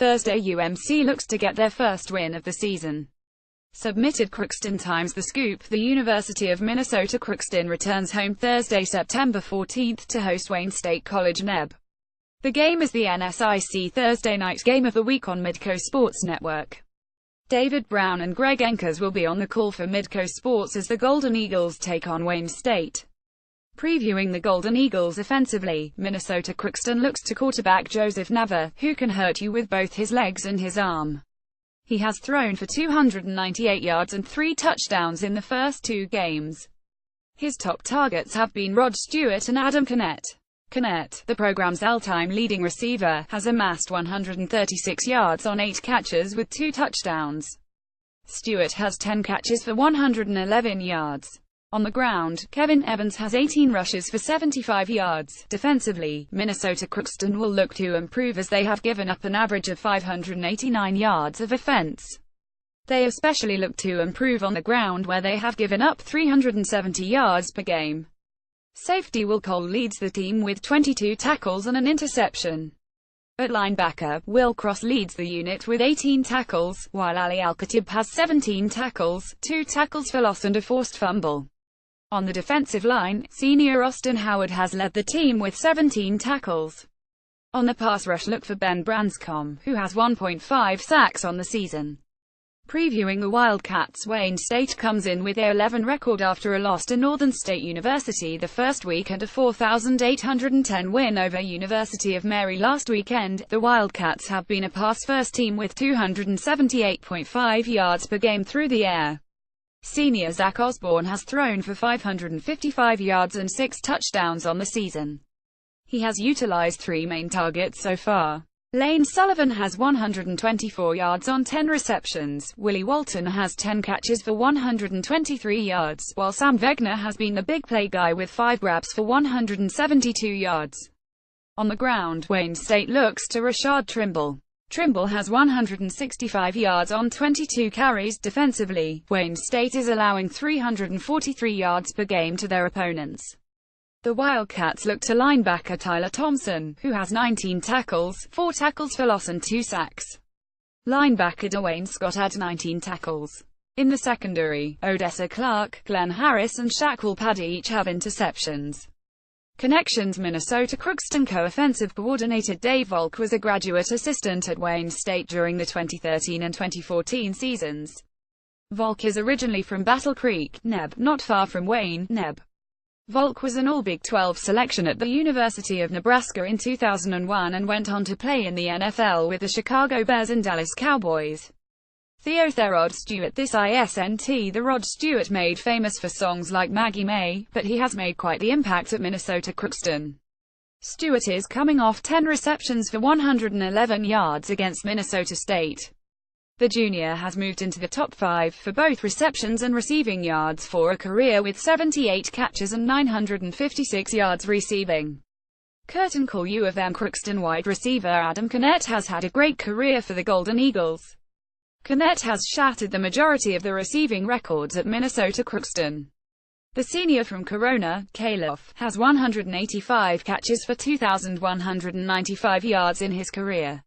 Thursday, UMC looks to get their first win of the season. Submitted Crookston Times. The Scoop. The University of Minnesota Crookston returns home Thursday, September 14th to host Wayne State College (NEB). The game is the nsic Thursday night game of the week on Midco Sports Network. David Brown and Greg Enkers will be on the call for Midco Sports as the Golden Eagles take on Wayne State. Previewing the Golden Eagles offensively, Minnesota Crookston looks to quarterback Joseph Nava, who can hurt you with both his legs and his arm. He has thrown for 298 yards and 3 touchdowns in the first 2 games. His top targets have been Rod Stewart and Adam Kennett. Kennett, the program's all-time leading receiver, has amassed 136 yards on 8 catches with 2 touchdowns. Stewart has 10 catches for 111 yards. On the ground, Kevin Evans has 18 rushes for 75 yards. Defensively, Minnesota Crookston will look to improve as they have given up an average of 589 yards of offense. They especially look to improve on the ground where they have given up 370 yards per game. Safety Will Cole leads the team with 22 tackles and an interception. At linebacker, Will Cross leads the unit with 18 tackles, while Ali Al-Khatib has 17 tackles, 2 tackles for loss and a forced fumble. On the defensive line, senior Austin Howard has led the team with 17 tackles. On the pass rush, look for Ben Branscombe, who has 1.5 sacks on the season. Previewing the Wildcats. Wayne State comes in with their 11 record after a loss to Northern State University the first week and a 4,810 win over University of Mary last weekend. The Wildcats have been a pass-first team with 278.5 yards per game through the air. Senior Zach Osborne has thrown for 555 yards and 6 touchdowns on the season. He has utilized 3 main targets so far. Lane Sullivan has 124 yards on 10 receptions, Willie Walton has 10 catches for 123 yards, while Sam Wegner has been the big play guy with 5 grabs for 172 yards. On the ground, Wayne State looks to Rashad Trimble. Trimble has 165 yards on 22 carries. Defensively, Wayne State is allowing 343 yards per game to their opponents. The Wildcats look to linebacker Tyler Thompson, who has 19 tackles, 4 tackles for loss and 2 sacks. Linebacker Dwayne Scott had 19 tackles. In the secondary, Odessa Clark, Glenn Harris and Shaquille Paddy each have interceptions. Connections. Minnesota Crookston co-offensive coordinator Dave Volk was a graduate assistant at Wayne State during the 2013 and 2014 seasons. Volk is originally from Battle Creek, NEB, not far from Wayne, NEB. Volk was an All-Big 12 selection at the University of Nebraska in 2001 and went on to play in the NFL with the Chicago Bears and Dallas Cowboys. Rod Stewart. This isn't the Rod Stewart made famous for songs like Maggie May, but he has made quite the impact at Minnesota Crookston. Stewart is coming off 10 receptions for 111 yards against Minnesota State. The junior has moved into the top 5 for both receptions and receiving yards for a career with 78 catches and 956 yards receiving. Curtain call. U of M Crookston wide receiver Adam Kennett has had a great career for the Golden Eagles. Kennett has shattered the majority of the receiving records at Minnesota Crookston. The senior from Corona, Caleb, has 185 catches for 2,195 yards in his career.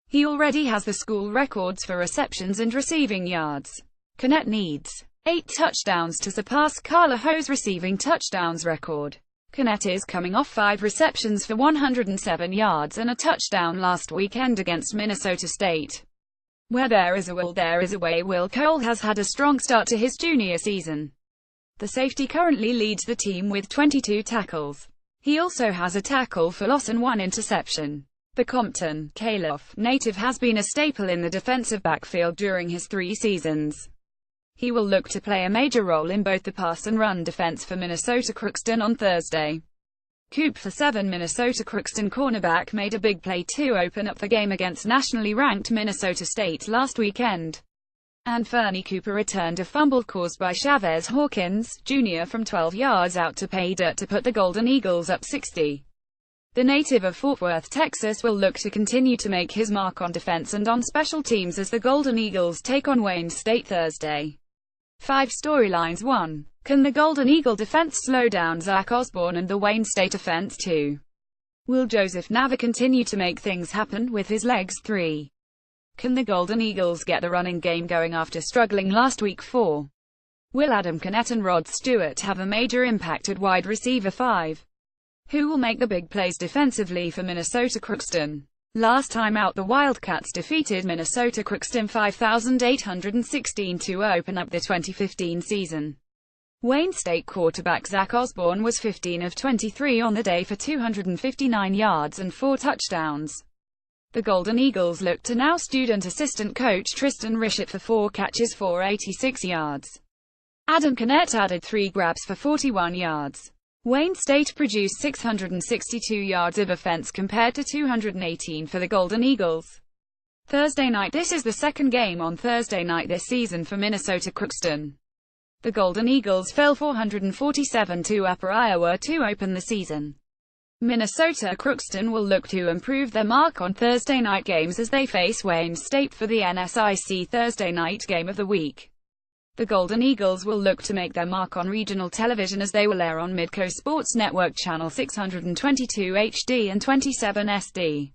He already has the school records for receptions and receiving yards. Kennett needs 8 touchdowns to surpass Carla Ho's receiving touchdowns record. Kennett is coming off 5 receptions for 107 yards and a touchdown last weekend against Minnesota State. Where there is a will, there is a way. Will Cole has had a strong start to his junior season. The safety currently leads the team with 22 tackles. He also has a tackle for loss and 1 interception. The Compton, Caleb, native has been a staple in the defensive backfield during his 3 seasons. He will look to play a major role in both the pass and run defense for Minnesota Crookston on Thursday. Coop for 7. Minnesota Crookston cornerback made a big play to open up the game against nationally ranked Minnesota State last weekend. And Fernie Cooper returned a fumble caused by Chavez Hawkins, Jr. from 12 yards out to pay dirt to put the Golden Eagles up 60. The native of Fort Worth, Texas will look to continue to make his mark on defense and on special teams as the Golden Eagles take on Wayne State Thursday. 5 storylines. 1. Can the Golden Eagle defense slow down Zach Osborne and the Wayne State offense? 2. Will Joseph Nava continue to make things happen with his legs? 3. Can the Golden Eagles get the running game going after struggling last week? 4. Will Adam Connett and Rod Stewart have a major impact at wide receiver? 5. Who will make the big plays defensively for Minnesota Crookston? Last time out, the Wildcats defeated Minnesota Crookston 5,816 to open up the 2015 season. Wayne State quarterback Zach Osborne was 15 of 23 on the day for 259 yards and 4 touchdowns. The Golden Eagles look to now student assistant coach Tristan Richett for 4 catches for 86 yards. Adam Connett added 3 grabs for 41 yards. Wayne State produced 662 yards of offense compared to 218 for the Golden Eagles. Thursday night. This is the second game on Thursday night this season for Minnesota Crookston. The Golden Eagles fell 447 to Upper Iowa to open the season. Minnesota Crookston will look to improve their mark on Thursday night games as they face Wayne State for the nsic Thursday night game of the week. The Golden Eagles will look to make their mark on regional television as they will air on Midco Sports Network Channel 622 HD and 27 SD.